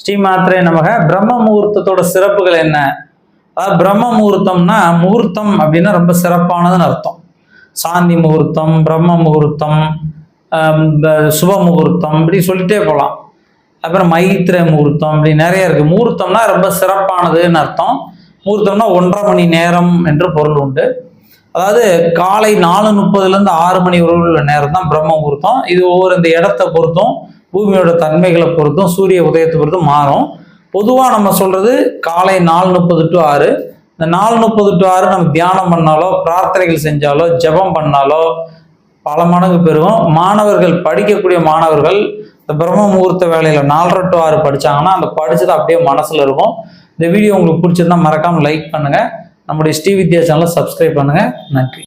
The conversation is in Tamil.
ஸ்ரீமாத்ரே நமக. பிரம்ம முகூர்த்தத்தோட சிறப்புகள் என்ன? அதாவது பிரம்ம முகூர்த்தம்னா, முகூர்த்தம் அப்படின்னா ரொம்ப சிறப்பானதுன்னு அர்த்தம். சாந்தி முகூர்த்தம், பிரம்ம முகூர்த்தம், சுப முகூர்த்தம், இப்படி சொல்லிட்டே போகலாம். அப்புறம் மைத்திர முகூர்த்தம், இப்படி நிறைய இருக்கு. முகூர்த்தம்னா ரொம்ப சிறப்பானதுன்னு அர்த்தம். முகூர்த்தம்னா 1.5 மணி நேரம் என்று பொருள் உண்டு. அதாவது காலை 4:30 6 மணி உள்ள நேரம் தான் பிரம்ம முகூர்த்தம். இது ஒவ்வொரு இந்த இடத்தை பொறுத்தும், பூமியோட தன்மைகளை பொறுத்தும், சூரிய உதயத்தை பொறுத்தும் மாறும். பொதுவாக நம்ம சொல்றது காலை 4:30 to 6. இந்த 4:30 to 6 நம்ம தியானம் பண்ணாலோ, பிரார்த்தனைகள் செஞ்சாலோ, ஜபம் பண்ணாலோ பல மடங்கு பெருகும். மாணவர்கள், படிக்கக்கூடிய மாணவர்கள் இந்த பிரம்ம முகூர்த்த வேலையில 4:30 to 6 படிச்சாங்கன்னா அந்த படிச்சது அப்படியே மனசுல இருக்கும். இந்த வீடியோ உங்களுக்கு பிடிச்சிருந்தா மறக்காம லைக் பண்ணுங்க. நம்முடைய ஸ்ரீ வித்யா சேனலை சப்ஸ்கிரைப் பண்ணுங்க. நன்றி.